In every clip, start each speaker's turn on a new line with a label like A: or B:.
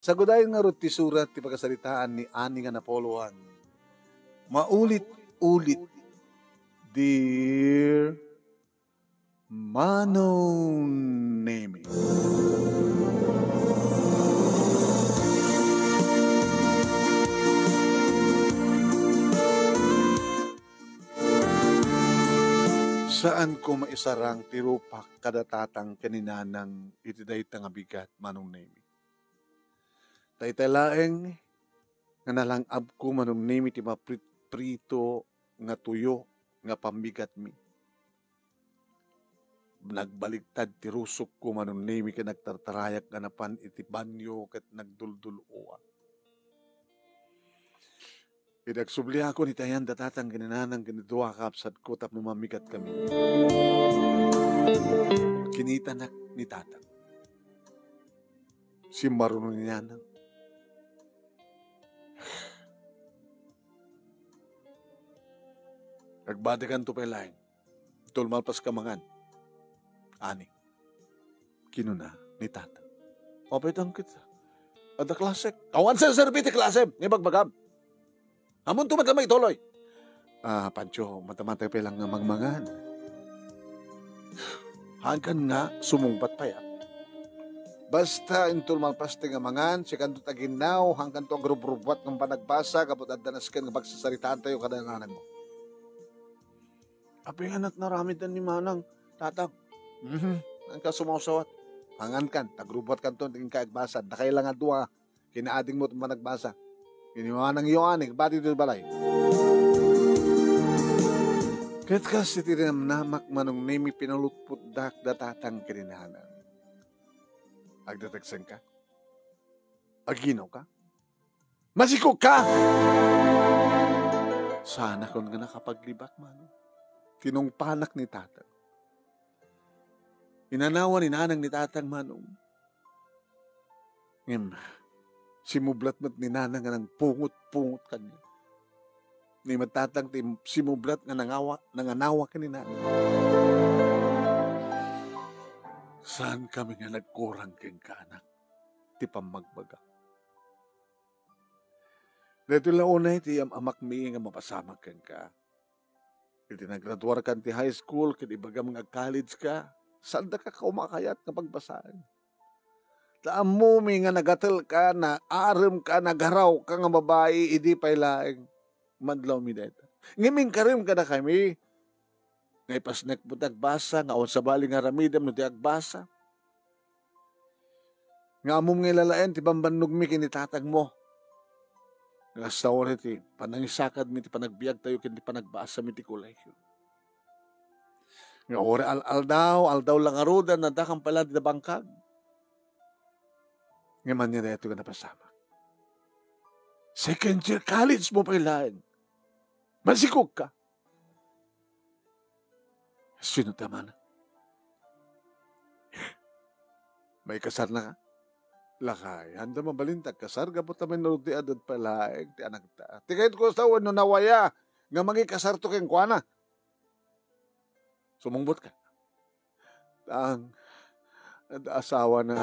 A: Sa gudayon nga ti surat ti pagkasalitaan ni ani nga napoluan. Maulit-ulit, Dear Manong Nemi. Saan ko maisarang tirupak kadatatang kaninanang itiday nga bigat, Manong Nemi. Taytalaeng nga nalangab ko, Manong Nemi, ti maprito nga tuyo nga pambigat mi. Nagbaliktad ti rusok ko, Manong Nemi, ka nagtartarayak ganapan iti banyo kat nagdulduluwa. Idagsubli ako ni tayan datatang ginanang ginidwa kapsat ko tap numamigat kami. Kinitanak ni tatang. Si marunong niya nang. Nagbadikan to pelain. Tulmalpas kamangan. Ani. Kinuna ni tatang. Mapitang kita. Ada klasek. Kawan sa serbiti klasem. Nibagbagam. Amon tumat lamay toloy. Pancho, matamatay pa lang nga magmangan. Hangkan nga, sumungpat pa ya. Basta intul malpaste nga mangan, si kanto taginaw, hangkan to agrubrubat ng panagbasa, kapot addanaskan nga pagsasaritaan tayo kadananan mo. Aping anak naramid ni manang, tatang. Ang kasumawsawat. Hangan kan, tagrubat kan to, tingin kaagbasa, na kailangan duwa, kinaading mo itong panagbasa. Iniwanang iyo aning, pati ito balay. Kahit kasi tinamnamak Manong Nemi pinalutput dak datatang kirinahanan. Agdatagsan ka? Aginaw ka? Masikog ka! Sana kung nga nakapaglibak, Manong. Kinungpanak ni tatang. Inanawan ni nanang ni tatang, Manong. Simublat-mat ni nanang nga nang pungot-pungot kanya. Ni matatang simublat nga nanganawa ka ni nanang. Saan kami nga nagkurang keng kaanak? Ti pamagbaga. Dito lang unay ti amak mi nga mapasamak keng ka. Iti nagraduar kan ti high school, kiti baga mga college ka, saan da ka kaumakayat na pagbasaan? Taan mo mi nga nagatel ka na arem ka nagaraw ka nga babae idi pay laeng madlaw mi deta. Ngiming karim ka na kami. Ngay pasnek mo tagbasa nga on sa bali nga ramidam no ti agbasa. Nga amom nga lalaen ti bambannog mi kinitatag mo. Nga sawari ti panangisakad mi ti panagbiag tayo kin ti panagbasa mi ti kolehyo. Nga ore aldaw lang arudan na dakang pala ti bangkag. Ngaman niya na ito ka napasama. Second year college mo pa ilaan. Masikog ka. Sino tama na? May kasar na ka? Lakay. Handa mabalintag kasar. Gapot namin nurti adad palaeng ti anak ta. Tikait ko sa no nawaya. Nga magi kasar to keng kuana. Sumungbot ka. Ang asawa na.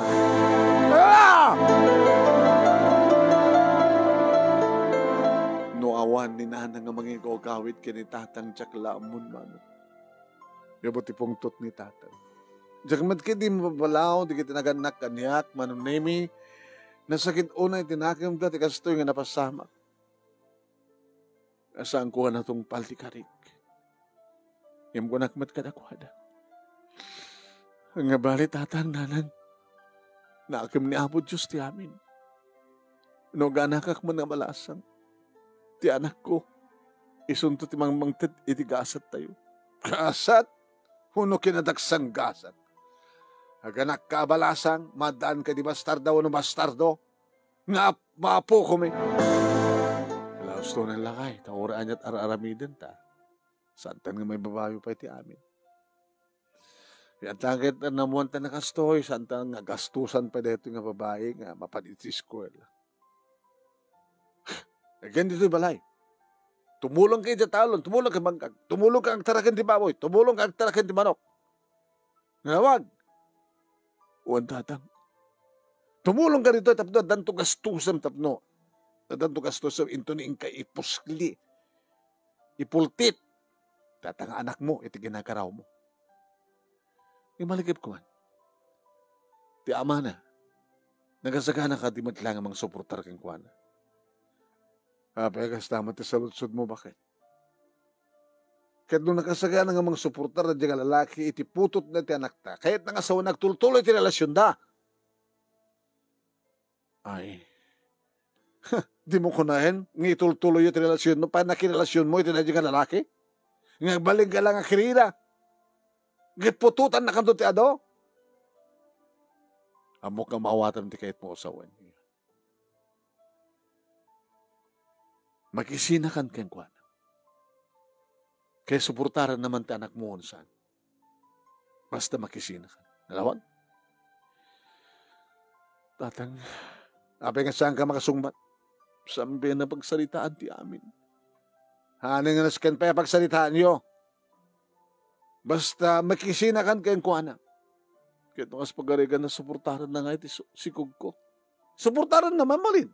A: No awan ni nanang nga mangigawit kini tatang tsaklamun man. Yabot ipungtot ni tatang. Diyak ka di mabalaw, di kita naganak kanyak, Manong Nemi, nasakit unay tinakim dati kastoy nga napasama. Asaan ko na itong paltikarik. Yung ko nakmat kadakwada. Ang bali tatang nanan, naakim ni Apo Diyos ti amin. No ganakak mo nga malasang, ti anak ko, isunto ti mangmangtid iti gasat tayo. Gasat? Huno kinadaksang gasat. Aganak ka balasang, madaan ka di bastarda o no bastardo, nga maapo kumi. Laos to ng lakay, tauraan niya't araramidin ta. Santan nga may babayo pa iti amin. Yan takit na namuan ta nakastoy, santan nga gastusan pa dito nga babae nga mapadit si school. Again dito balay. Tumulong kayo sa talon, tumulong kayo bangkag, tumulong ka ang tarakin di baboy, tumulong ka ang tarakin di manok. Nga wag. Uwan tatang. Tumulong ka rito, tapno, danto gastusam, tapno. Danto gastusam, into ni ka ipuskli, ipultit. Tatang anak mo, iti ginagaraw mo. Imaligip ko man. Ti ama na. Nagasagana ka, di matlang amang suportar kang kuwana. Pegas tama ti saludsod mo, bakit? Kahit nung nakasagana nga mga suportar na diyang lalaki, iti putot na ti anak ta. Kahit nga asawa nagtultuloy ti relasyon da. Ay, di mo kunahin, nga itultuloy iti relasyon mo, pa nakirelasyon mo iti na diyang lalaki? Nga baling ka lang ang kirira. Nga pututan na kanto ti ado. Amok nga mawatan ti kahit mo asawan. Mag-isinakan kang kuwan. Kaya suportaran naman ti anak mo saan. Basta makisinakan. Nalawag? Tatang, apay nga saan ka makasungbat? Sambi na pagsalitaan ti amin. Haning nga nasken pa pagsalitaan nyo. Basta makisinakan kayong kuwana. Kaya tungas pagarigan na suportaran na nga iti sikog ko. Suportaran naman malin.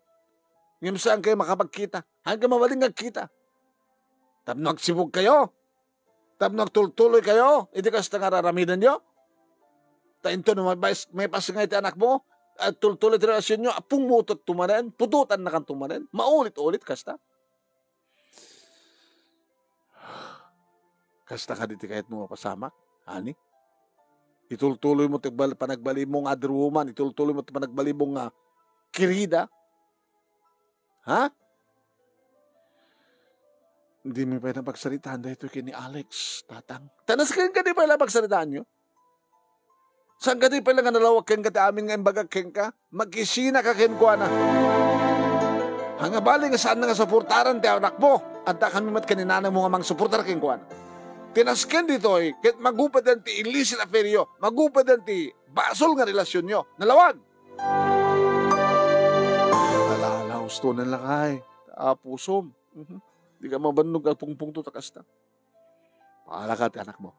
A: Ngayon saan kayo makapagkita? Hanggang mawaling nagkita. Tapno nagsibog kayo. Tapno nagtultuloy kayo. Hindi kasi nangararaminan nyo. Tainto na may pasingay ti anak mo. At tultuloy ti relasyon nyo. Pumutot tumanen. Pututan na kang tumanen. Maulit-ulit kasta. Kasta ka diti kahit mo mapasamak. Ani? Itultuloy mo panagbali mong other woman. Itultuloy mo panagbali mong kirida. Ha? Hindi mo pa na pagsalitaan dahil ito kini Alex, tatang. Tanas ka di pa na pagsalitaan nyo? Saan ka di pa lang nalawag kang kati amin nga imbagag keng ka? Mag-isina ka kenkwa na. Hangabali nga saan na nga suportaran ti anak mo. At kami mat kaninanang mo nga mang suportar kenkwa na. Tinasken dito eh, kahit magupadan ti illicit affair yo, magupadan ti basol nga relasyon nyo. Nalawag! Alala, ustunan lang ay. Pusom. Di ka mabannog at pungpungto takasta. Paala ka ti anak mo.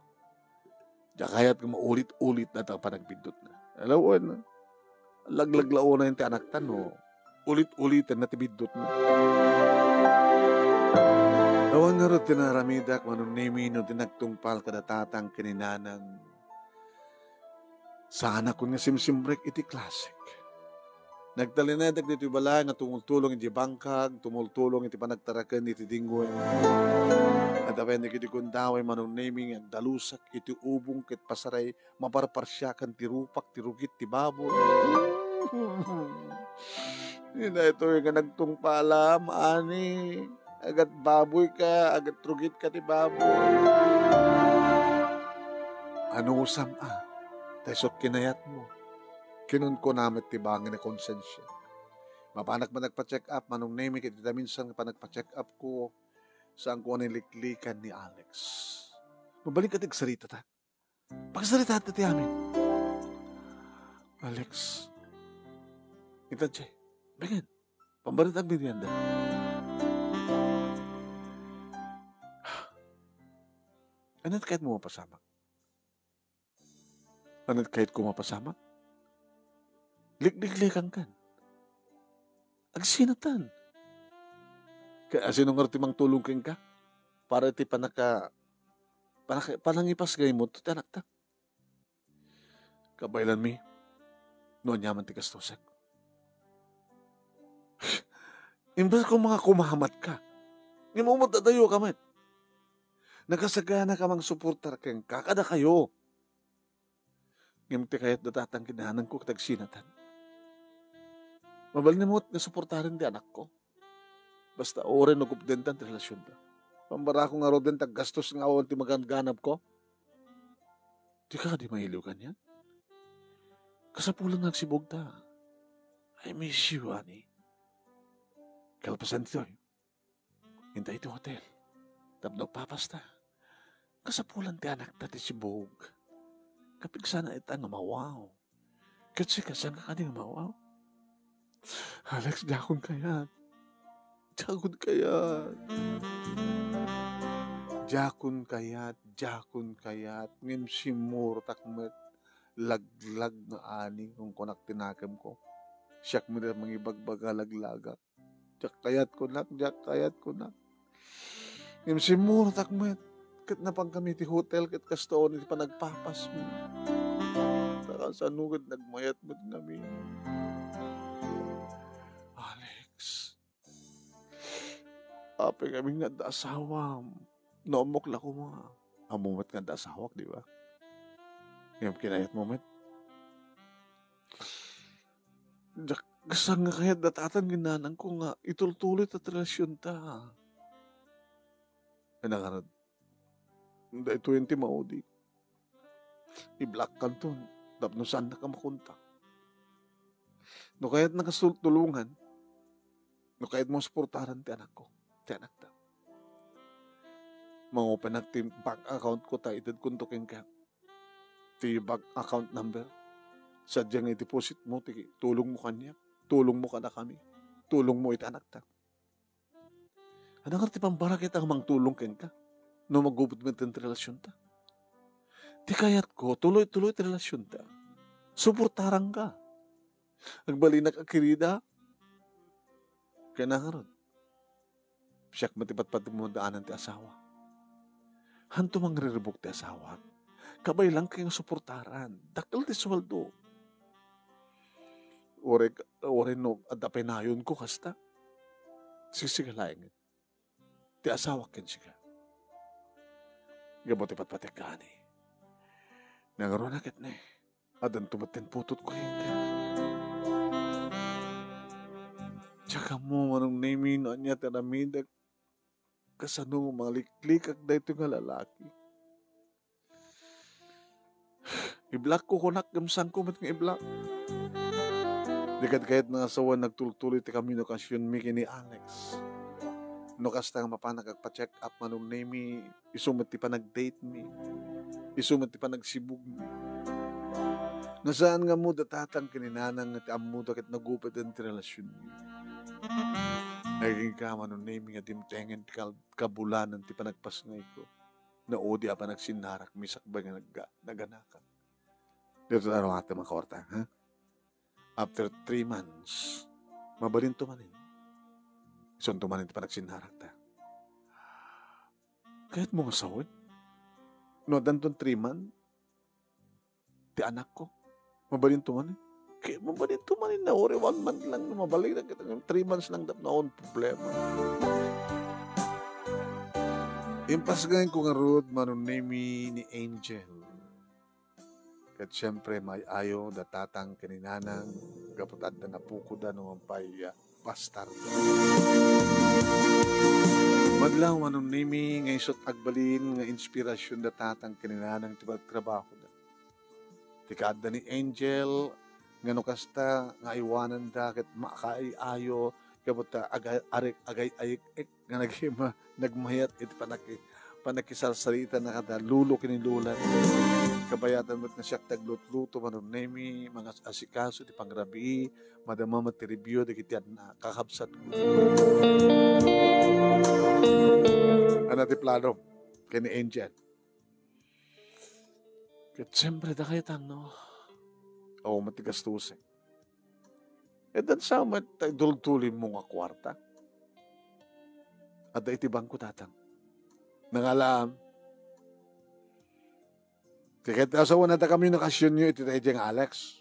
A: Diya kaya't maulit-ulit na itang panagbindot na. Alawan na. Laglaglao na yung ti anak tan, no? Ulit-ulitan na ti bindot na. Awan nga rin tinaramidak manunimi no tinagtungpal kadatatang kininanang sa anak ko nga simsimbrek iti klasik. Nagtalinadag dito bala nga tumultulong iti bangkag, tumultulong iti panagtarakan iti dinggoy. At apay na kiti kundaway manunimi nga dalusak iti ubong kit pasaray maparparsyakan ti rupak, ti rugit, ti baboy. Hindi ito yung nagtungpala, maani. Agat baboy ka, agat trugit ka ti baboy. Ano usam Taysot kinayat mo. Kinun ko namin ti bangin na konsensya. Mapanak man nagpa-check up, manong name kiti minsan pa nagpa-check up ko saan ko niliklikan ni Alex. Mabalik ka tigsarita ta. Pagsarita ta ti amin. Alex, itadje, bigyan, pambaritang binyanda. Anat kahit mo mapasamak? Anat kahit ko mapasamak? Liklikan kan. Agsinatan. Kaya sinong artimang tulong keng ka? Para iti panangipas gay mo, ito anak ta. Kabaylan mi, noon yaman ti kastosak. Imbes kung mga kumahamat ka, hindi mo matadayo ka met. Nagkasagana ka mang suportar keng kakada kayo. Ngayon ti kayat datatang kinahanan ko katagsinatan. Mabalin mo na suportarin di anak ko. Basta oren no kupdentan ti relasyon ta. Pambara ko nga roden taggastos nga awan ti maganganap ko. Di ka di mahilugan yan. Kasapulang nagsibog ta. I miss you, honey. Kalpasan ito hintay ito hotel. Tapno papasta. Kasapulan ti anak ta ti sibog. Kapag sana itang mawaw. Kasi kasang ka kaning mawaw. Alex, jakon kayat. Jakon kayat. Jakon kayat. Jakon kayat. Ngem simur takmet. Laglag na ani kung kunak tinakam ko. Siyak mo na mga ibagbaga laglaga. Jak kayat ko nak, jak kayat ko nak. Yung simuro takmet. Kat na pang kami ti hotel, kat kastoon iti panagpapas mo. Taka sa nugad nagmayat mo kami. Alex. Ape kami nga da asawam. Nomok la ko mga. Amumat nga da asawak, di ba? Yung kinayat mo, met. Gasang nga kaya datatan ginanang ko nga itultuloy at relasyon ta. Ano nga dahil 20 maudi. I-block ka to. Tapos no saan na ka makunta. No kaya't nakasutulungan. No kaya't mo supportaran ti anak ko. Ti anak ta. Mga-open at ti bank account ko ta. Itad kuntukin ka. Ti bank account number. Sadyang i-deposit mo. Tulong mo kanya. Tulong mo ka na kami. Tulong mo iti anak ta. Ano nga ti pambara kita ang tulong ken ka? No magubot mo iti relasyon ta. Ti kayat ko, tuloy-tuloy ti relasyon ta. Suportarang ka. Agbalinak akirida. Kaya na nga ron. Siyak matipat-pati mo daanan ti asawa. Hanto mang riribok ti asawa. Kabay lang kayong suportaran. Dakil ti swaldo. Ore no, adapay nayon ko kasta. Sisigalayin. Ti asawa ken siya. Gabo ti patpatek ka ni. Nagaro na ket na eh. Adan tumaten putot ko hindi. Tsaka mo manong namin niya tanamidag kasano mga liklikak da ito nga lalaki. I-block ko kunak gamsang ko mat nga i-block. Dikat kahit nga asawa nagtultuloy ti kami no kasyon mi kini Alex. No kasta nga mapanak agpa-check up manong nami isumat ti pa nag-date mi. Isumat ti pa nagsibug mi. Nasaan nga mo datatang kininanang at amuda kat nagupit ang relasyon mi. Naging ka manong nami nga dimtengen kabulanan ti panagpasngay ko. Na odi pa nagsinarak misakba nga naganakan. Dito na rin mga korta, ha? After 3 months, mabalin tumanin. Isun tumanin ti panagsinharak ta. Kahit mo masawid, no, danton 3 months, ti anak ko, mabalin tumanin. Kaya mabalin tumanin na, ori 1 month lang, mabalik na kita. 3 months lang dap na on problema. Impas ngayon ko nga road, manunimi ni Angel. Kat siyempre may ayo datatang kininanang kapatad na napukuda ng ampay bastardo. Madlaw manunimi ngay isot agbalin nga inspirasyon datatang kininanang tibag trabaho da. Tikada ni Angel nga no kasta nga iwanan da kat makaayo kapata agay-ayik nga nagmayat iti panakisarsalita na kada lulo kinilulan. Kabayatan mo't na siya taglut-luto manunemi, mga asikaso, di pangrabi, madama matiribyo, di kitiyan na kakabsat ko. Ano ti plano? Kani Angel. Kat siyempre da kayo no? Oo, matigas tusing. E dan sa dultulin mo nga kwarta. At da itibang ko tatang. Nangalam, kaya asawa na ta kami nakasyon nyo, iti tayo diyang Alex.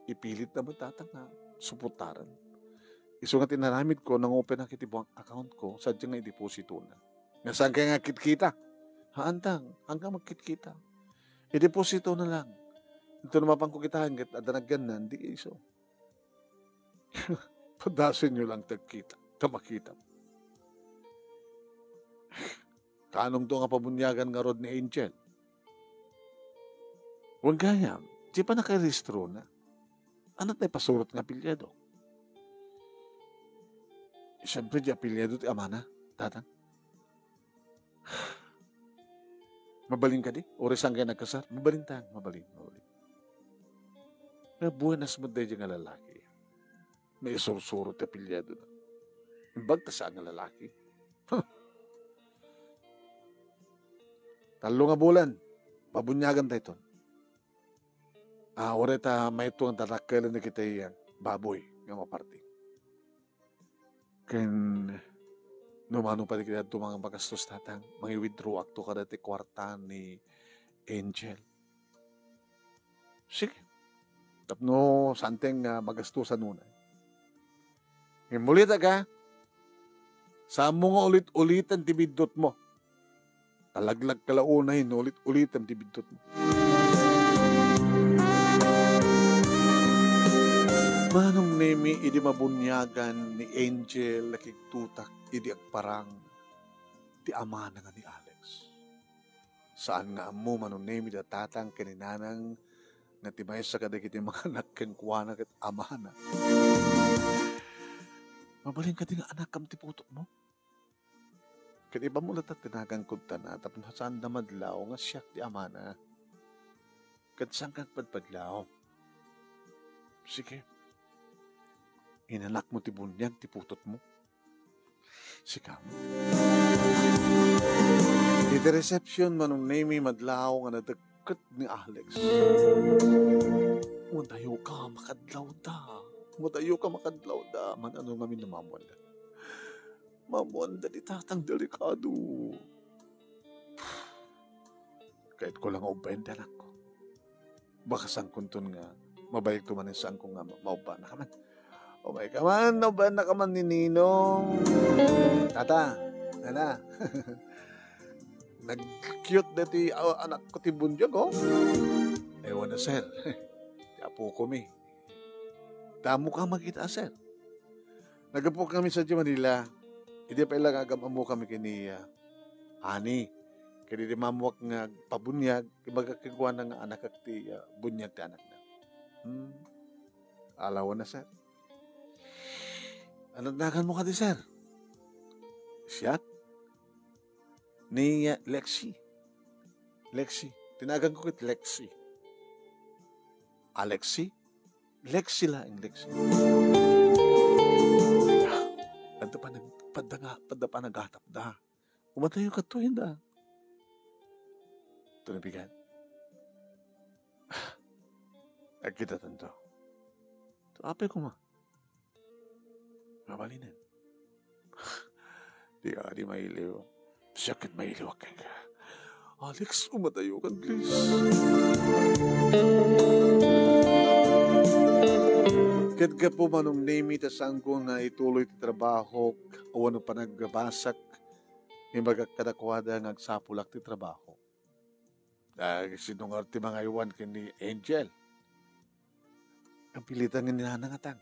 A: Ipilit na ba tatang na supportaran? Iso nga tinaramid ko, nang open na kitibang account ko, sadya nga i-deposito na. Nga saan kaya nga kitkita? Haantang, hanggang magkitkita. I-deposito na lang. Ito naman pang kukitaan, adanagyan na, hindi iso. Padasin nyo lang tagkita, tamakita. Kanong to nga pabunyagan nga rod ni Angel. Huwag gayam, di pa nakarehistro na. Ano tayo pasurot nga pilyado? Siyempre, di pilyado ti amana, tatang. Mabalin ka di? O resang kayo nagkasar? Mabalin tang, mabalin. Kaya buwanas mo dahil nga lalaki. May sursurot ti pilyado na. Imbag ta saan nga lalaki. Talo nga bulan, pabunyagan tayo ito. Oreta may ito ang tarakal na kita yung baboy nga maparting. Ken numano pa di kita ito mga magastos tatang, mga withdraw akto ka dati kwarta ni Angel. Sige. Tapno santeng magastusan muna. Imulita ka, sa mo nga ulit-ulitan tibidot mo. Talaglag kalaunahin, ulit-ulitan tibidot mo. Manong nemi, idi mabunyagan ni Angel, nakiktutak, idi agparang, ti ama na nga ni Alex. Saan nga mo, manong nemi, datatang kaninanang, nga timay sa kadagit yung mga anak kang kuwanak at ama na. Mabaling ka nga anak kam tiputok mo. Kaya iba mo lahat tinagang kunta na, tapos saan na madlaw, nga siyak di ama na. Kaya saan kang padpadlaw. Sige. Inanak mo ti bunyag, ti putot mo. Sika mo. Iti reception manong name madlaw nga nadagkat ni Alex. Mudayo ka makadlaw da. Mudayo ka makadlaw da. Man ano namin na mamuanda. Mamuanda di tatang delikado. Kahit ko lang ubayin anak ko. Baka sang kuntun nga. Mabayag tumanin saan ko nga mauba na kaman. Oh my kaman, nauban na kaman ni Ninong. Tata, nana. Nag-cute dati anak ko ti bunjog, oh. Ewan na, sir. Apo ko mi. Damo ka makita, sir. Nagapo kami sa Manila. Hindi pa ilang agam-amo kami kini Ani. Kaya di mamuwak nga pabunyag. Magkakagawa na nga anak at ti bunyag ti anak na. Alawan na, sir. Anagdagan mo ka di, sir? Siya? Ni Lexi. Lexi. Tinagan ko kit Lexi. Alexi? Lexi lang, Lexi. Pada pa naghatap da. Umatayo ka to, hindi. Ito nabigan. Nagkita tanto. Ito, ape ko ma. Mabalinin. Di mailiw. Sakit mailiw ka. Alex, umatayo ka, please. Kat ka po manong name it asang ko na ituloy ti trabaho o ano pa nagbasak may magkakadakwada ng agsapulak ti trabaho. Dahil sinungar ti mga iwan kini Angel. Ang pilitan nga ninanangatang.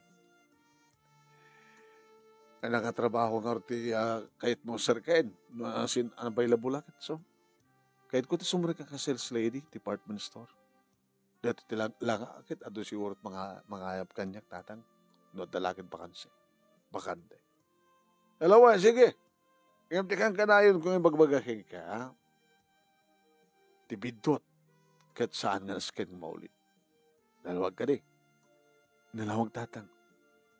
A: Ang nakatrabaho nga ti kahit mo sir kain available akit so. Kahit ko ti sumuri ka sales lady, department store. Dito ti lang akit ado si urot mga ayap kanyak tatang. No dalakid bakansi. Bakante. Dalawa, sige. Ingam ka na yun kung ibagbagahin ka. Tibidot. Kat saan nga naskin maulit. Dalawag ka di. Dalawag tatang.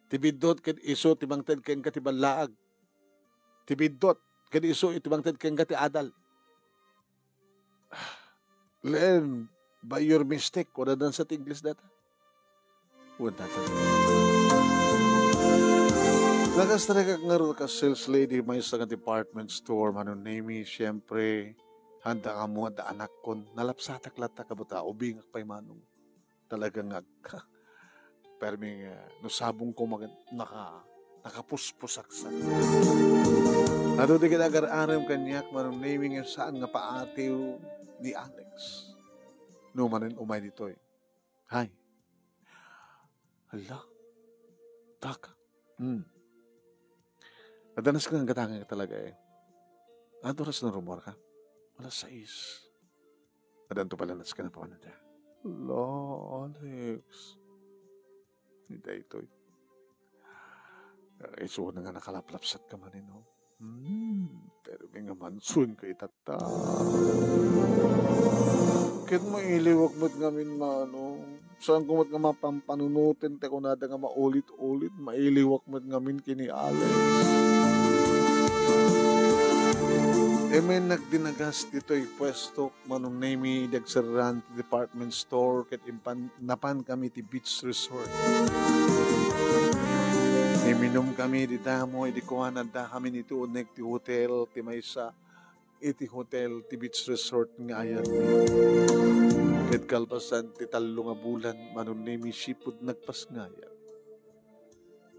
A: Tibidot kat iso tibangtad keng katibalaag. Tibidot kat iso itibangtad keng kati adal. Learn by your mistake. Wala dan sa English data. Huwag tatang. Nagastara ka nga rin ka sales lady may sa department store. Manon name siyempre handa ka mo da anak kon. Nalapsatak lata ka bata. Ubingak pa'y manong. Talagang perming nusabong ko nakapuspusak sa. Ano di kinagar-aram kanyak manong naming saan nga paatiw ni Alex. No manin umay dito eh. Hay. Hala. Taka. Nadanas ka ng gatangan ka talaga eh. Ano oras na rumor ka? Alas 6. Adanto pala nas ka na pa na dyan. Hala, Alex. Hindi ito. Iso na nga nakalaplapsat ka man no? Pero may nga mansun ka itata. Kit mo iliwag mo't ngamin mano. Saan ko mo't nga mapampanunutin te kung nada nga maulit-ulit. Mailiwag mo't ngamin kini Alex. May nagdinagas dito'y pwesto, manunay dagsaran ti department store, ket napan kami ti beach resort. Minum kami di damo, di kuhanan da kami nito unek ti hotel, ti maysa, iti hotel, ti beach resort nga ayan. Ket kalpasan ti talo nga bulan, manunay sipud nagpasngaya.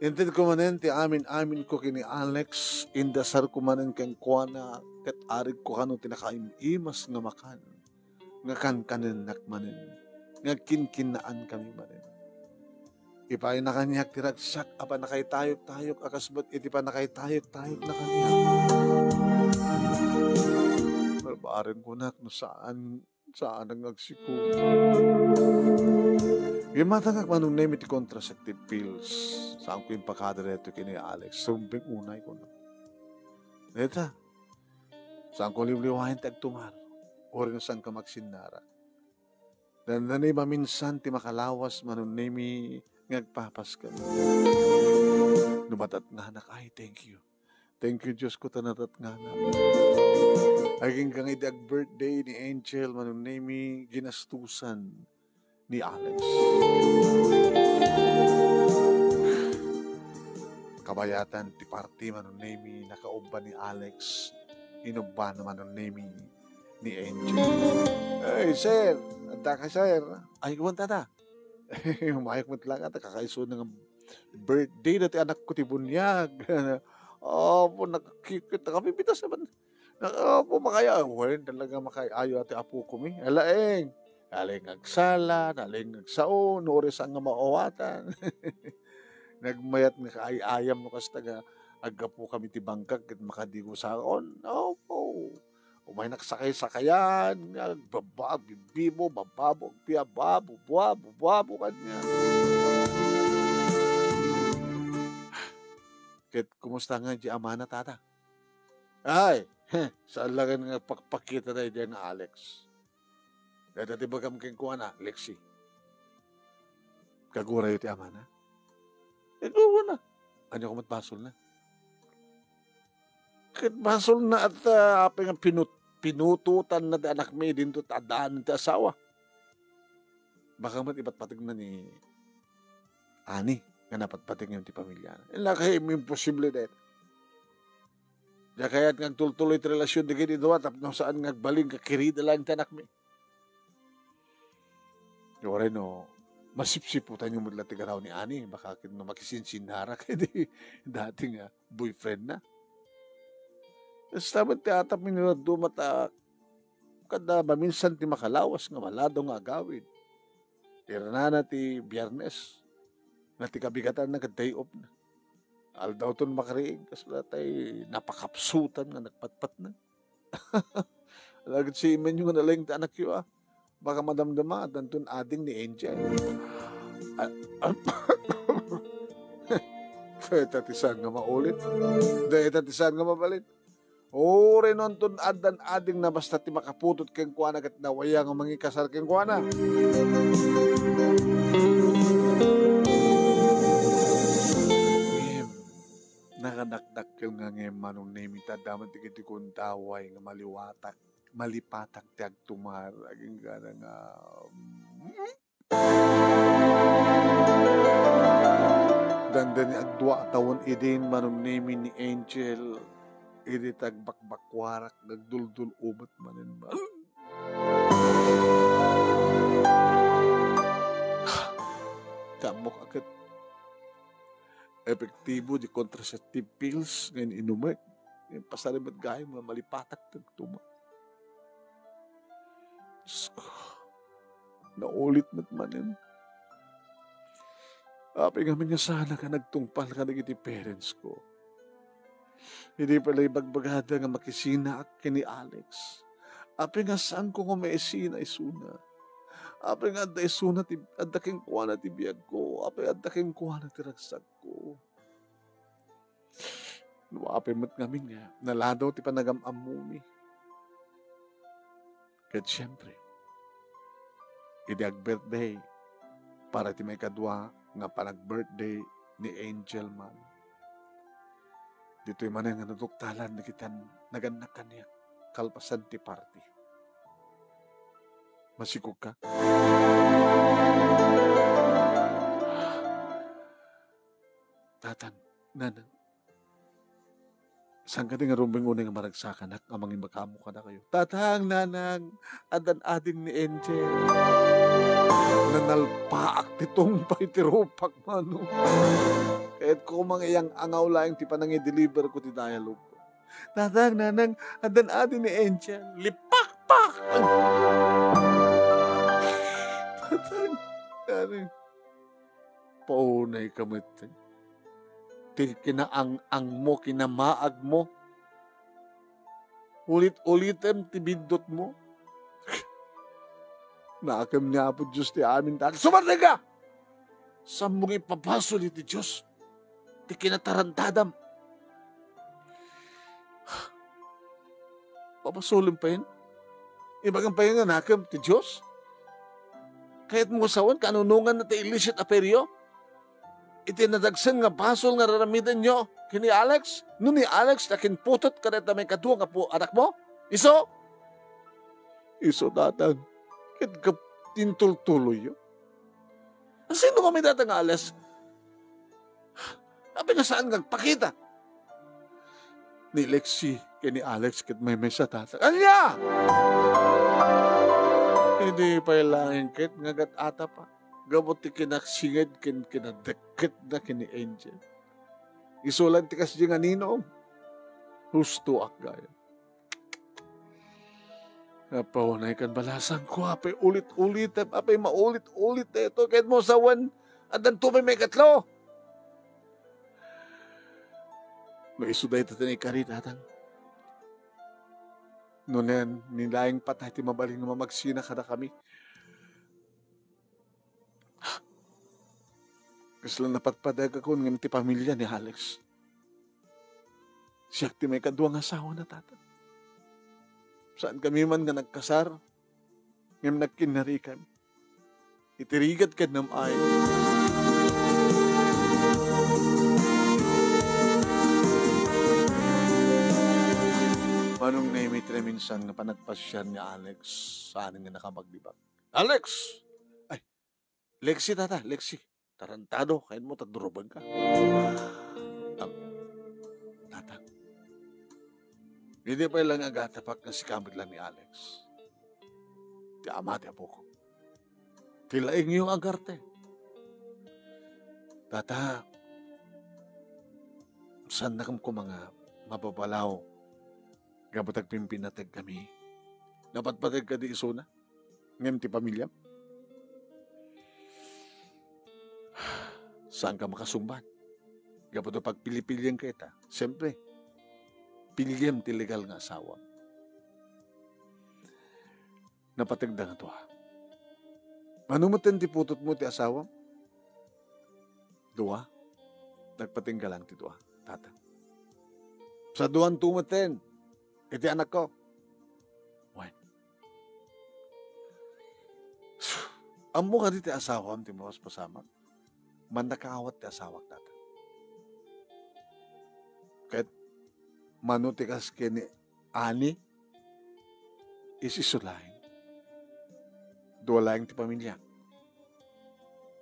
A: Inted ko manen ti amin ko kini Alex, indasar ko manen keng kuana, ket arig ko kano tinakaimas nga makan, nga kankanen manen, nga kinkinaan kami manen. Ipay na kanyak tiragsak, apa nakaytayok-tayok, akasbat iti pa nakaytayok-tayok na kanyak. Marbarin ko nak, no saan ang agsiko. Gimatangak manunay iti contraceptive pills. Saan ko yung pakadareto kini Alex. Sumbing unay ko na. Neta, saan ko liwliwahin tagtumar. O rin saan ka magsinara. Dan nanay maminsan ti makalawas manunay mi ngagpapas ka. Numatat nga anak, ay thank you. Thank you Diyos ko tanatat nga anak. Aging kang idag birthday ni Angel manunay mi ginastusan ni Alex. Kabayatan ti party manunay mi nakauban ni Alex. Inuban naman manunay mi ni Angel. Ay sir, anta ka sir. Ay kumanta ta. Umayag mo talaga, kakaiso ng birthday na ti anak ko ti bunyag. Po, nakakikita kami pitas naman. Po, makaya. Well, talaga makayayo ati apo ko mi. Alaeng. Aling agsala, aling agsaon, oras ang nga maawatan. Nagmayat nga kaayayam no kas taga agapo kami ti bangkag ket makadigo saon. Po. Umay nagsakay-sakayan, babab, bibo, bababo, piyababo, buwabo kanya. Ket, kumusta nga di amana, tata? Ay, saan lang nga pakpakita na diyan na Alex? Dahil dati bagam keng kuha na, Lexi. Kagura yun ti amana? Kagura na. Ano ko matbasol na? Ket basol na at apay nga pinututan na anak may din to tadaan ti asawa. Baka mat ipatpatig na ni Ani nga napatpatig nga ti pamilya. Kaya imposible din. Kaya nga tultuloy ti relasyon di kayo dito tapos saan nga baling kakirida lang ti anak may. Yore no, masipsiputan yung mudla ti garaw ni Ani. Baka no makisinsinara kaya di dating boyfriend na. Sabat ti atap minunod dumata kada maminsan ti makalawas nga malado nga agawid. Tirna na ti Biyernes na ti kabigatan na day off na. Aldaw ton makariig kas tay napakapsutan nga nagpatpat na. Lagad si Imen yung nalang ti anak yu baka madamdama at antun ading ni Angel. Dahil tatisan nga maulit. Dahil tatisan nga mabalit. Ore non tun adan ading na basta ti makaputot keng kuana kat nawaya nga mangikasal keng kuana. Nakadakdak yung nga ngayon manong namita daman ti kiti kong taway nga maliwatak, malipatak ti agtumar aging gana nga dandan ni agdwa tawon idin manong nami ni Angel. Idi tagbakbakwarak, nagduldul umat manin ba? Kamok agad. Epektibo di contraceptive pills ngayon inumat. Yung pasalimat gaya mga malipatak nagtuma. Diyos ko, naulit mat manin. Api nga nga sana ka nagtungpal ka nagiti parents ko. Hindi pala ibagbagada nga makisina kini Alex. Api nga saan ko kumaisina isuna. Api nga adda isuna adda king kuha na ti biyag ko. Api adda king kuha na ti ragsag ko. Api mat ngamin nga. Naladaw ti panagam-amumi. Kat siyempre, idag birthday para ti may kadwa nga panag-birthday ni Angel man. Dito'y man nga naduktalan na kita naganak kaniya. kalpasan ti party. Masikog ka? Tatang, nanang, saan ka nga rumbing unay nga maragsakan at amang imakamo ka na kayo? Tatang, nanang, adan-ading ni Angel. Nanalpaak titong paitirupak mano. Kahit ko mga iyang angaw lang ti panang i-deliver ko ti dialogue ko. Tatang, nanang, adan-ading ni Angel. Lipakpak! Tatang, nanang, paunay kamit. Ti kinaang-ang mo, kinamaag mo. Ulit-ulitem ti bindot mo. Nakam niya po Diyos ti amin. Sumarda ka! Saan mong ipapaso ni ti Diyos? Ti kinatarantadam. Papasulong pa yun? Ibagang pa yun nga nakam ti Diyos? Kahit mo sawan, kanunungan na ti illicit aperyo? Itinadagsan nga basol nga raramidan nyo kini Alex? No ni Alex na kinputot ka na may kadua nga po anak mo? Iso? Iso datang. Kit ka tintultuloy yun. Sino kami datang Alex? Sabi nga saan nagpakita? Ni Lexi kini Alex kit may sa tatang. Anya! Hindi pa ilangin kit ngagat ata pa. Gamot ti kinaksingad kinadeket na kini Angel. Isulan ti kas di nga ninong. Husto ak gaya. Napaunay kan balasan ko. Apay ulit-ulit. Apay maulit-ulit ito. Kahit mo sawan. Adan tumay may katlo. May isuday ito ni Karit atang. Noon nilaing patay ti mabaling na mamagsina kada kami. Kasi lang napatpadag ako ng ti pamilya ni Alex. Siya ti may kaduang asawa na tata. Saan kami man nga nagkasar, ngayong nagkinari kami. Itirigat ka namay. Manong naimit na minsan nga panagpasyan ni Alex saan nga nakabaglibag. Alex! Ay, Lexi tata, Lexi. Tarantado, kain mo, tagdurubag ka. Tata, hindi pa ilang agatapak na si kamit lang ni Alex. Ti amati apo ko. Tilaing yung agarte. Tata, saan na ko mga mapapalaw? Gabutag pimpinatag kami. Napatpatag ka di isuna? Ngayon ti pamilya? Saan ka makasumbat? Gapo to pagpili-pilyan kita. Siyempre, pilyem ti legal nga asawa. Napatagda nga to ha. Manumutin ti putot mo ti asawa? Dua? Nagpatingga lang ti dua, tata. Sa duwan tumaten, iti anak ko. Why? Amo ka di ti asawa ti mawas pasamak. Mandakaawat ti asawak tata. Kahit manutikas kini ani, isisulain. Duwalaing ti pamilya.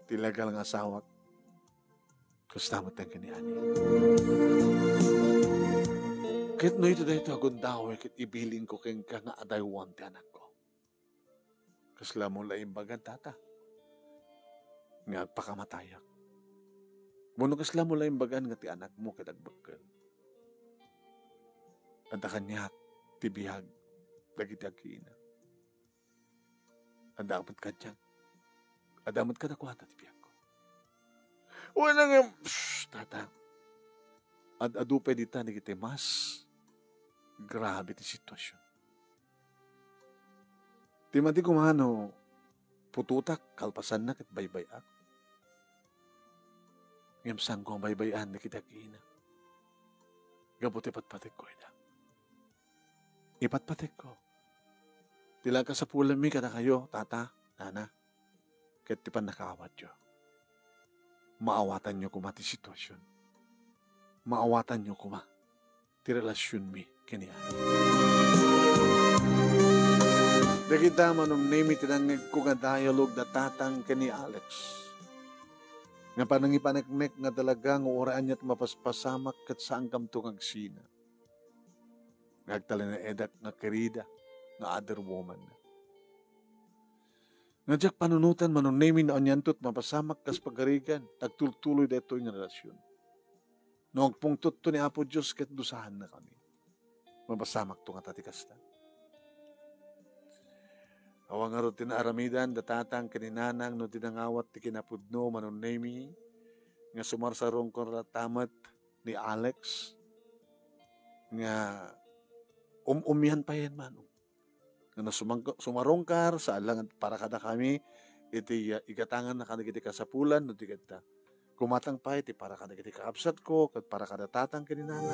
A: Tilagal ng asawak. Kustamat ang kini ani. Kahit no ito na ito agundaw, kahit ibilin ko keng ka nga adaywan ti anak ko. Kasla mo laing bagan tata. Nga pakamataya. Muno kasla mo lang bagan nga ti anak mo kadagbagkan. Anta kanya tibihag dagiti agkiina. Andamot ka dyan. Andamot ka na kuhata tibihag ko. Wala nga, tata. Adupay dita ni kita mas grabe ti sitwasyon. Di mati kumano pututak kalpasan na kat baybay ako. Ngam sang kong baybayan na kita kiina. Gabot ipatpatik ko ina. Ipatpatik ko. Tilang ka sa pulan mi kada kayo, tata, nana. Kahit tipan nakawat yo. Maawatan nyo kuma ti sitwasyon. Maawatan nyo kuma ti relasyon mi kaniya. Dagita manumnemi tinangig ko nga dialogue da tatang kani Alex. Nga panangipaneknek nga talagang oraan niya't mapaspasamak kat saan kam to agsina. Nagtala na edak nga kerida nga other woman. Nga jak panunutan manunemi na anyantot mapasamak kas pagarigan tagtultuloy deto yung relasyon. Noong pungtot to ni Apo Diyos kat dusahan na kami. Mapasamak to nga tatikasta. Awang nga rutin aramidan, datatang kaninanang no dinangawat ti kinapudno manunemi nga sumarsarong kon ratamat ni Alex nga umyan pa yan man. Nga sumarongkar sa alang para kada kami iti igatangan na kanagiti kasapulan no tigata. Kumatang pa iti para kanagiti kaabsat ko kat para kada tatang kaninanang.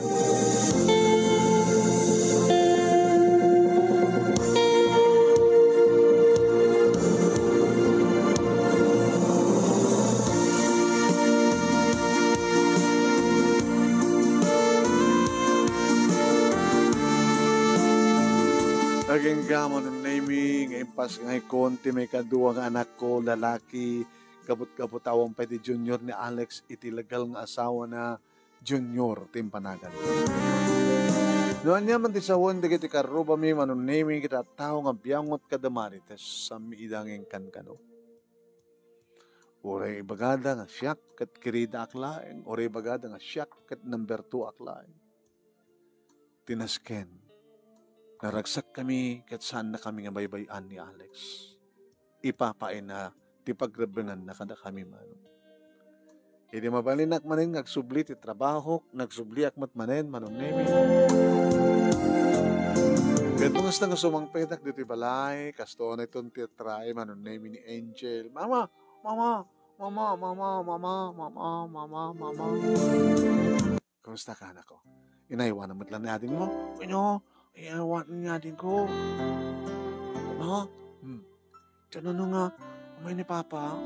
A: Naging gamon ng naming, impas nga konti may kaduwang anak ko, lalaki, kabut-kabutawang pwede junior ni Alex, itilagal nga asawa na junior, timpanagan. Noon niya man tisawon, di kiti karuba mi, manong naming kita tao nga biyangot kadamarites sa miidangin kankano. Oray bagada nga siyak kat kirida aklaeng, oray bagada nga siyak kat number 2 aklaeng. Tinasken. Naragsak kami kat saan na kami nga baybayan ni Alex. Ipapain na ti pagrebengan na kada kami mano. Hindi mabalinak manin nagsubli ti trabaho, nagsubli akmat manin manong nemi. Gantungas na nga sumangpetak dito balay, kasto na itong titry manong nemi ni Angel. Mama, mama, mama, mama, mama, mama, mama, mama. Kamusta ka anak ko? Inaiwanan mo lang natin mo? Ano? Iyawan nga din ko. Ha? Diyan ano nga, umay ni Papa.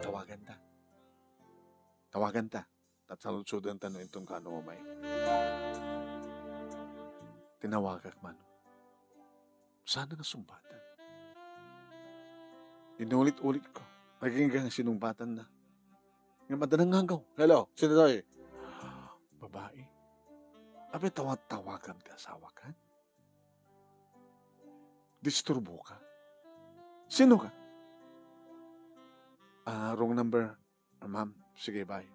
A: Tawagan ta. Tawagan ta. Tatsalutsudan ta no itong kano umay. Tinawagak man. Sana nga sumbatan. Inulit-ulit ko. Naging nga sinumbatan na. Nga madanang hanggaw. Hello, sino tayo? Babae. Abe tawag-tawagan ka asawa ka? Disturbo ka? Sino ka? Wrong number. Ma'am, sige, bye.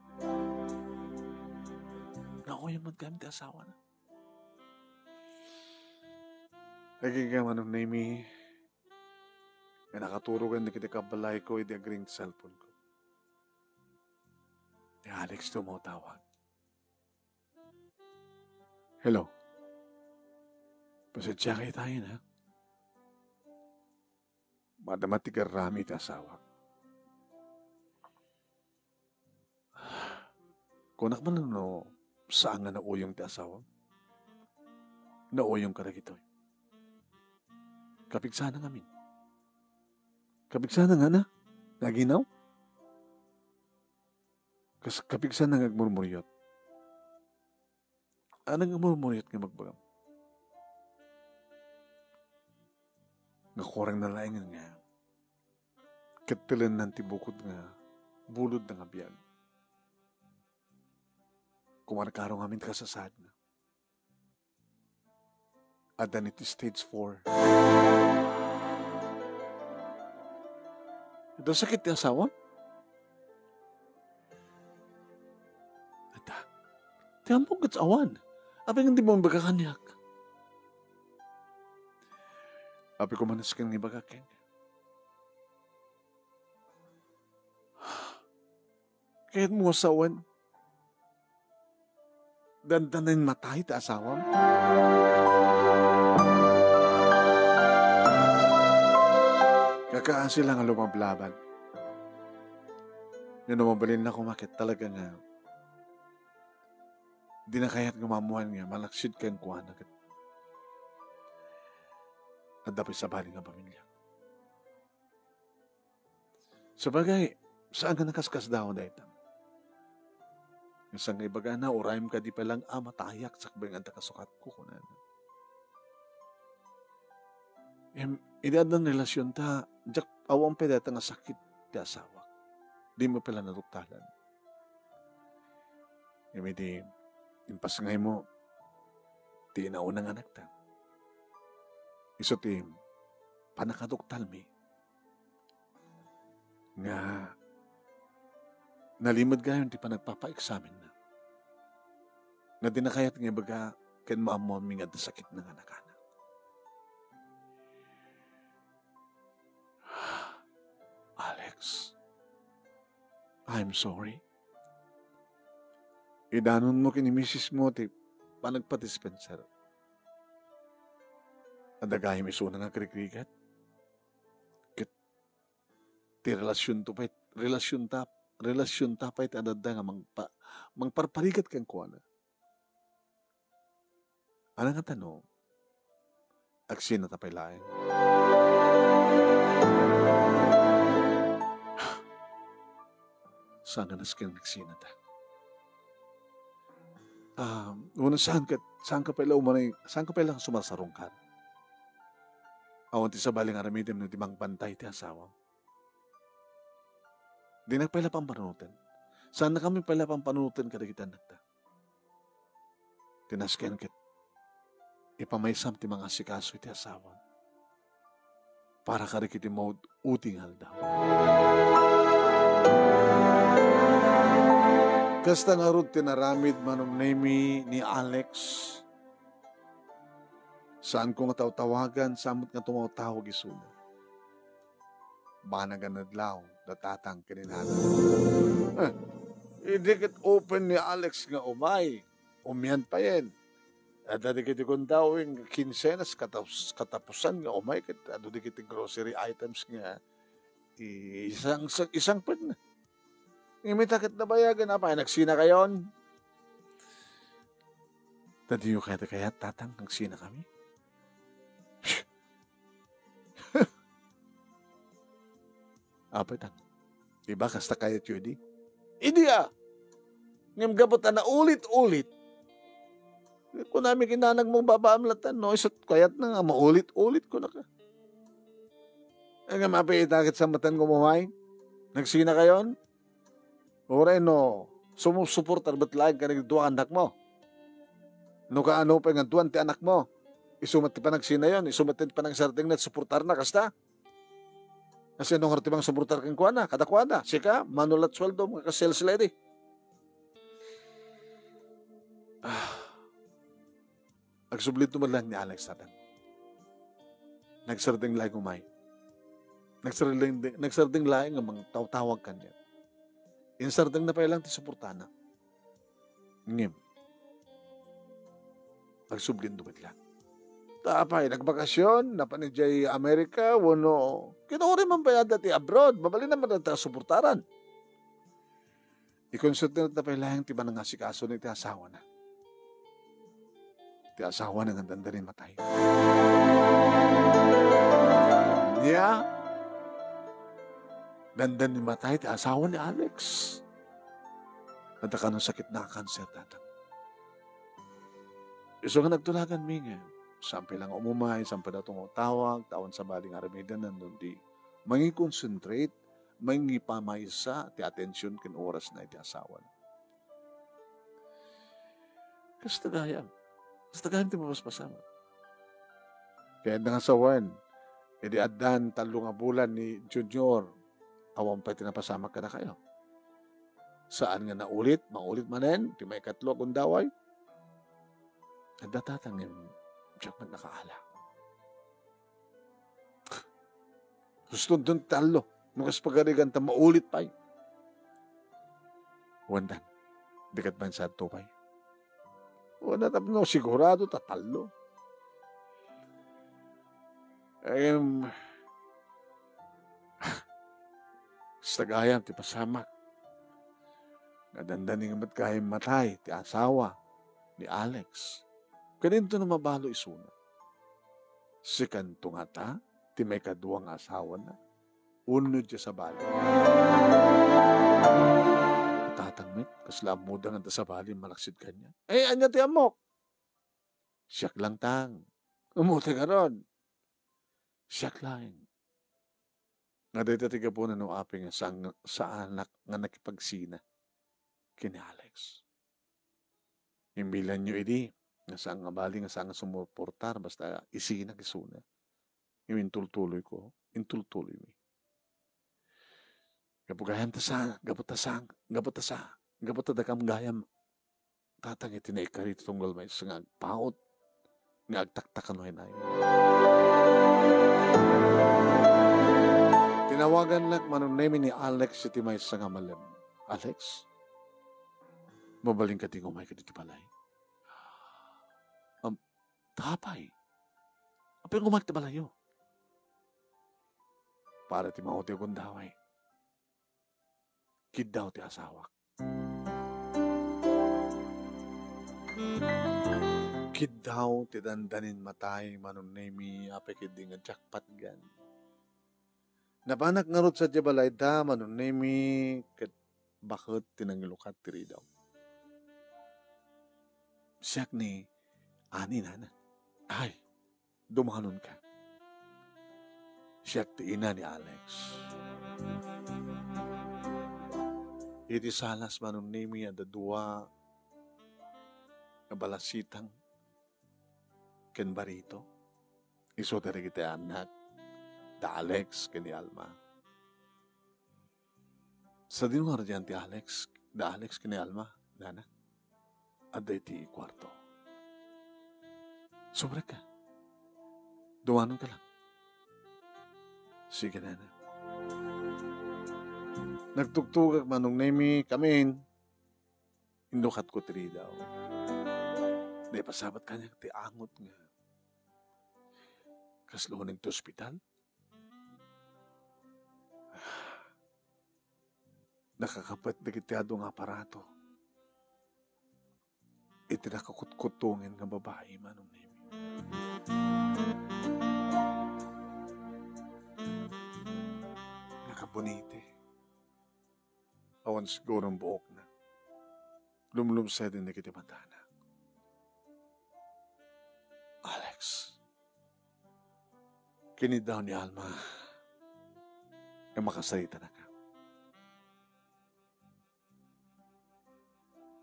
A: Naku, yung magkamit asawa na. Nagiging manong nami, may nakaturugan na kita kabalay ko, hindi agring cellphone ko. Ni Alex tumawag. Hello. Pasadya kayo tayo na. Madamati ka rami ta asawa. Kunak man no, saan nga nauyong ti asawa? Nauyong ka na gito'y. Kapigsana ngamin. Kapigsana nga na. Naginaw. Kapigsana nga agmurmuryot. Anong umumuyot nga magbagam? Nga korang na laing nga. Katilan ng tibukod nga. Bulod na nga biyag. Kumarkarong amin kasasad na. Adan iti stage 4. Ito sakit ti asawa? Ata. Ti ampong katsawan. Api nga di mo bagakanyak. Api ko manas kang ibagakin. Kahit mo asawan, dandanan matay ta asawam. Kakaan sila nga lumablaban. Nga numabalin na kumakit talaga nga di na kaya't gumamuhan nga, malaksid kang kuhan agad. At dapat sa bali nga pamilya. Sabagay, saan ka nakaskas daw na ito? Isang ibaga na, urayim ka di palang matayak sakbay nga takasukat ko kunan. Idad ng relasyon ta, jak awang pwede nga sakit ti asawa. Di mo pala naduktalan. Di, impas ngay mo, ti inaunang anak ta. Iso ti, panakaduktal mi. Nga, nalimod gayon ti panagpapa-examine na. Nga dinakayat nga baga, ken maamoming at sakit ng anak-anak. Alex, I'm sorry. Idanon mo kini misis mo ti panagpatispenser. Adagay mi suna nga krikrikat. Kit ti relasyon ta pa iti adada nga mangparparikat kang kuana. Ano nga tanong? Aksin na tapay laeng. Saan nga naskin nagsina ta? Una saan ka pala sumasarong ka? Awan ti sa baling aramitem no timang bantay ti asawa. Di na pala pampanunutin. Saan na kami pala pampanunutin kada kita nagta? Tinasken kit ipamaysam ti mga asikaso iti asawa. Para karikiti mo utingal daw. Kasta nga ron tinaramid manom nemi ni Alex. Saan ko nga tawagan, samot nga tumatawag isuna. Banagan nadlaw, datatang kininana. Hindi kit open ni Alex nga umay. Umyan pa yan. At di kiti kung dawing kinsenas katapusan nga umay. At di kiti grocery items nga isang pwede na. May takit na bayagan na pa. Nagsina kayon. Tadiyo kaya tatang nagsina kami. Apa tang? Diba kasta kaya Judy? Hindi ngam gabot na ulit-ulit. Kung namin kinanag mong babaamlatan, no? Isot kayat na nga, maulit-ulit ko na ka. Nga mapiitakit sa matan ko mamay. Nagsina kayon? Ora no, sumusuportar ba't lang ka nagduwa anak mo? No ka ano pa nga duwan ti anak mo? Isumat ti pa nagsina yon, isumat ti pa nagsarting na suportar na kasta. Kasi nung harti bang suportar kang kuwana, kada kuwana, sika, manulat sweldo, mga ka-sales lady. Agsublit naman lang ni Alex natin. Nagsarding lang umay. Nagsarding lang ang mga tawag kanya. Insarding na pa lang ti suportana. Ngim. Agsublin dumit lang. Tapay, nagbakasyon, napanidjay Amerika, wano, kinuri man pa yada ti abroad, babali naman na ta suportaran. Ikonsult na tapay lang ti manang asikaso ni ti asawa na. Ti asawa na nga dandarin matay. Yeah. Dandan ni matay, ti asawa ni Alex. Nata ka ng sakit na cancer tatang. Iso nga nagtulagan mi nga. Sampai lang umumay, sampai na tumutawag, tawan sa baling aramidan nandun di. Mangi concentrate, mangi pamaysa, ti atensyon kin oras na iti asawa. Kastagayan ti mapaspasama. Kaya na nga sawan, edi adan talo nga bulan ni Junior, awang pa tinapasama ka na kayo. Saan nga naulit, maulit manen, ti may katlo kung daway, at datatangin, diyak man nakaala. Gusto doon talo, nukas pagarigan ta maulit pa yun. Wandan, dikat man sa tupay. Wala tapno, sigurado tatalo. Sagayam, ti pasamak. Nadandaning mat kahit matay, ti asawa ni Alex. Kaninto na mabalo isuna. Sikanto nga ta, ti may kaduwang asawa na, unod siya sa bali. Tatangmit, kasla mudang anta sa bali, malaksid kanya. Anya ti amok. Siyak lang tang. Umuti ka ron. Siyak laing. Nga dito tiga po na no aping sa anak nga nakipagsina kini Alex. Imbilan nyo idi, nga saan nga bali, nga saan nga sumuportar, basta isina kisuna. Yung intultuloy ko, intultuloy mi. Gapugayan gaputasa kam gayam, tatang itinay tunggal may sa paot, nga agtaktakan mo hinay. Tinawagan nak manunemi ni Alex iti may sa nga malam. Alex, mabaling ka tingo may kaditi palay. Tapay. Apa yung kumakti balayo? Para ti mauti akong daway. Kid daw ti asawak. Kid daw ti dandanin matay manunemi apikid di nga jackpot gan. Napanak ngarot sa jabalay da manunemi kat bakit tinangilukat tiri daw. Siyak ni ani na. Ay, dumanon ka. Siyak ti ina ni Alex. Iti salas manunimi ada dua na balasitang ken barito. Iso dari kita anak da Alex ken ni Alma. Sa dinuar diyan ti Alex ken ni Alma, nana. Ada iti kwarto. Sobra ka. Dumanon ka lang. Sige, nana. Nagtugtugag manong nemi kamin. Indukat ko tiri daw. Di pasabat kanya ti angot nga. Kaslo ng to ospital. Nakakapat na kitiado ng aparato. Iti nakakutkutungin nga babae manong nemi. Nakabunite. Awan siguro ang buhok na. Lumlumsay din na kitimatana. Alex. Kinid daw ni Alma na makasalita na ka.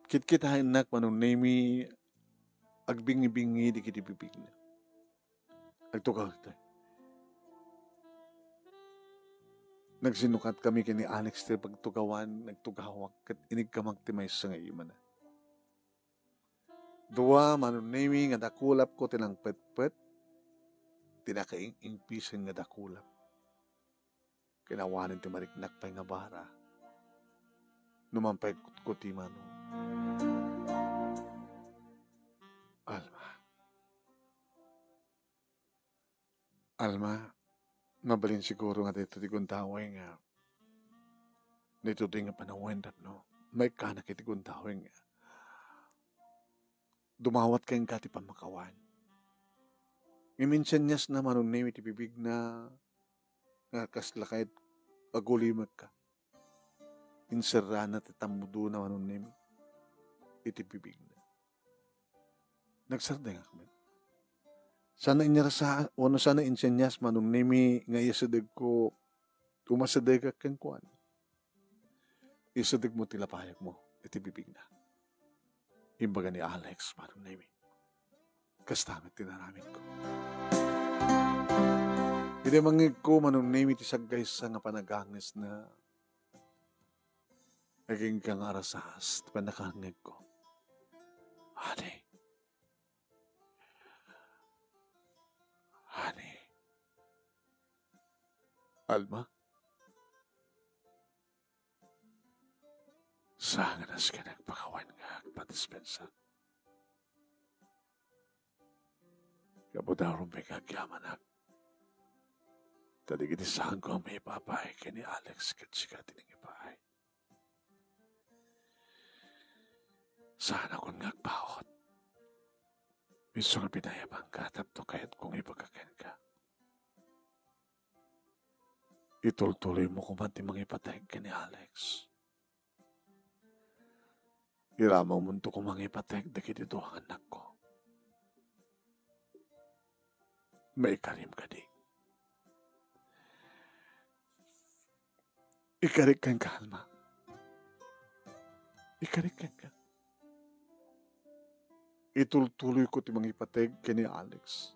A: Kit-kitahin nak manong nemi agbingi-bingi di kitibibig na. Agtukaw ito. Nagsinukat kami kini Alex ti pagtugawan, nagtugawak kat inig kamagtimay sa ngayon na. Dua manong nemi nga dakulap ko tinang pet-pet, tinakaing-ingpisan nga dakulap. Kinawanin ti mariknak pa nga bara. Numampay ko ti manong. Alma, mabalin siguro nga dito di kuntaway nga. Dito di nga panawin no. May kanak iti kuntaway nga. Dumawat kayong kati pamakawan. Iminsan niyas na manunay iti bibig na nga kaslakay agulimag ka. Inserrana ti tamudo na manunay iti bibig na. Nagsarda nga kami. Sana inyarasa, sana insenyas manong nemi nga isadag ko, umasadag ka kang kuan. Isadag mo tilapayak mo, iti bibig na. Imbaga ni Alex manong nemi. Kastamit tinaramin ko. Hindi mangig ko manong nemi ti saggay sa nga panagangis na naging kang arasas, panakangig ko. Honey. Alma? Saan nga nas ka nagpakawan nga patispensa? Kabudarong may kagyaman na. Tadig itisahan ko ang may papay kay ni Alex kat siya tiningipay. Saan ako ngagpahot? Miso nga pinayabang katap to kahit kung ipagkakin ka. Itultuloy mo kung ba't mga ipatay ka ni Alex. Iramaw mo ito kung mga ipatay dahil ito ang anak ko. May karim ka di. ikarik kang kalma. Ikarik kang ka. Itultuloy ko ti mangipateg kini Alex.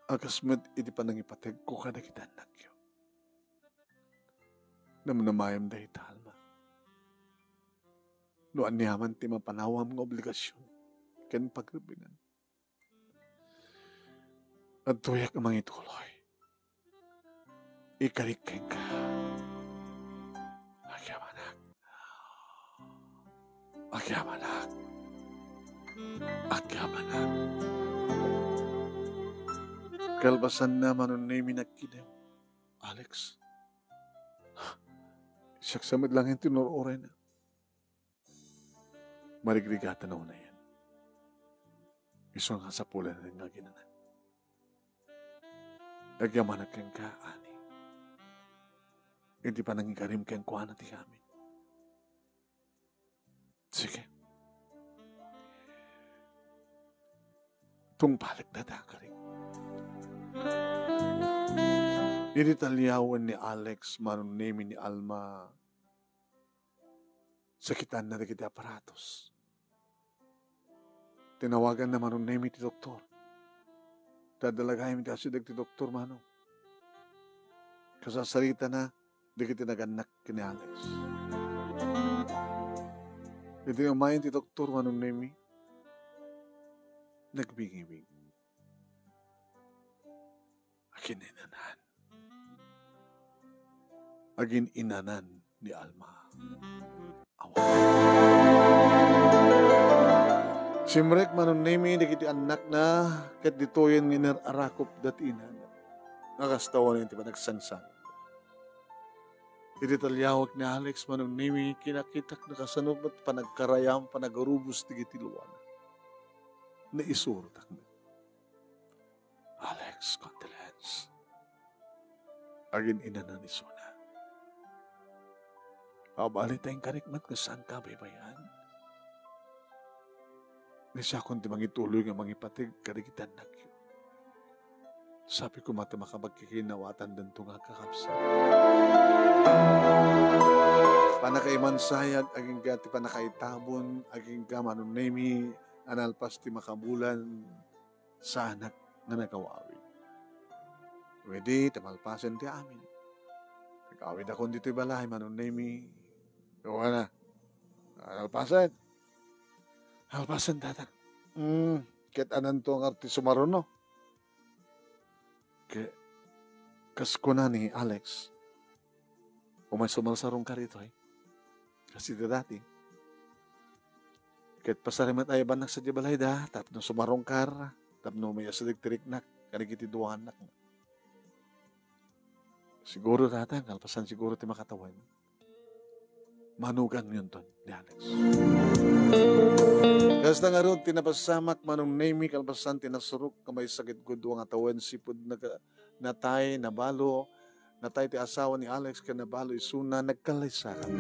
A: Agasmet iti panangipateg ko kada kita nagyo. Namnamayam dahi talma. No anyaman ti mapanawam ng obligasyon ken pagrubingan. At tuyak ang mga ituloy. Ikarik kang ka. Agyamanak. Agyamanak. Agyamanak. Kalbasan na manunay minagkidem. Alex. Siyaksamid lang yung tinururay na. Marigrigata na una yan. Iso nga sa pula na nga ginanan. Agyamanak kang ka, ani. Hindi pa nangikarim kang kuha na ti amin. Sige. Tungpalik na dakaring. Initalyawan ni Alex manunemi ni Alma sakitan na kita aparatos. Tinawagan na manunemi ti doktor. Dadalagayin ti asidag ti doktor mano. Kasasarita na di kita naganak kini Alex. Iti umayin ti doktor manunemi nagbingibing. Akin inanan. Agin inanan ni Alma. Awa. Simrek manunemi di kiti anak na kat ditoyen nginer arakop dat inanan. Nakastawan yung tiba nagsangsang. Ititaliyawag ni Alex manunemi kinakitak na kasanod at panagkarayam panagarubos di kiti luwan. Na isurtak mo. Alex, condolence. Agin inanan ni Suna. Kabalit tayong karikmat nga saan ka baybayan. Nga siya kundi mangituloy nga mangipatig karikitan na kyo. Sabi ko mata makapagkikinawatan danto nga kakapsa. Panakaimansayag, aging gati panakaitabon, aging ka manunemi, analpas ti makabulan, sa anak nga nagawawin. Pwede, tamalpasan ti amin. Nagawin ako dito'y balay, manunemi, gawa na. Alpasan. Alpasan tatang. Ket anan to ang arti sumaruno. Kasko na ni Alex. Umay sumalsarong ka rito eh. Kasi dati. Ket pasarimat ay banak sa dibalay da. Tapno sumarong kar. Tapno may asadig tiriknak. Kanigiti duwa anak. Siguro tatang. Alpasan siguro ti makatawan. Manugan yun ton ni Alex. Kasta nga ron, tinapasamak manong nemi, kalpasan tinasurok, kamay sakit gudo ang atawan, sipod natay, nabalo, natay ti asawa ni Alex, ka nabalo isuna, nagkalaysakan.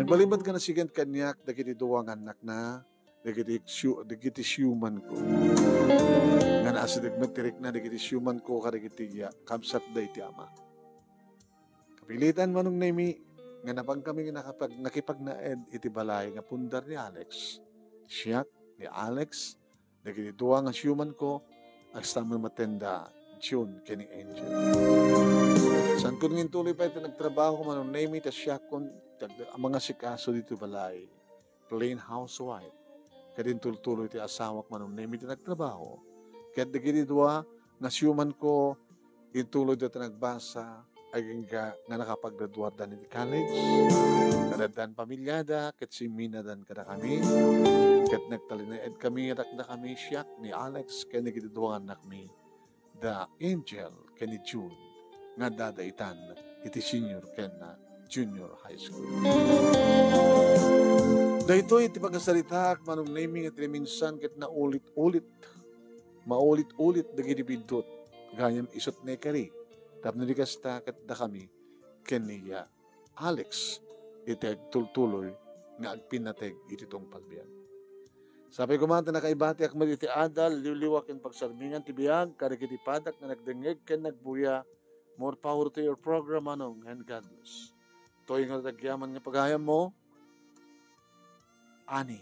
A: Nagbalibad ka na sigant kanyak, dagiti duwang anak na, dagiti siyuman ko. Nga naasidag magtirik na, dagiti siyuman ko, kadagiti kamsat da iti ama. Kapilitan manong nemi, nga napang kami nakipagnaed iti balay nga pundar ni Alex. Siyak ni Alex, dagiti duwa nga siyuman ko, hasta matenda June kini Angel. San kun ngin tuloy pa ito nagtrabaho manong name it as siya kun ang mga sikaso dito balay. Plain housewife. Kadin tultuloy ti asawak manong name it nagtrabaho. Kaya dagiti duwa nga siyuman ko, ituloy dito nagbasa, aging nga nakapaggraduar dan in college, kadadan pamilyada, kat si Minadan kada kami, kat nagtalinaed kami, rakda kami siyak ni Alex, kaya nagitiduangan na kami, the Angel, kaya ni June, nga dadaitan, iti senior, kaya na junior high school. Dahito iti pagkasalita, manong naming at minsan, kat na ulit-ulit, maulit-ulit, dagiti bidot, ganyang isot na kari, tapos nalikasta kat da kami kaniya Alex itag tultuloy nga agpinateg iti tong palbiyan. Sabi ko man na kaibati akmat iti adal liwliwak in pagsarmingan ti biyag karikiti padak nga nagdengeg ken nagbuya More power to your program, Manong, and God bless. To'y nga tagyaman nga pagayam mo, Ani.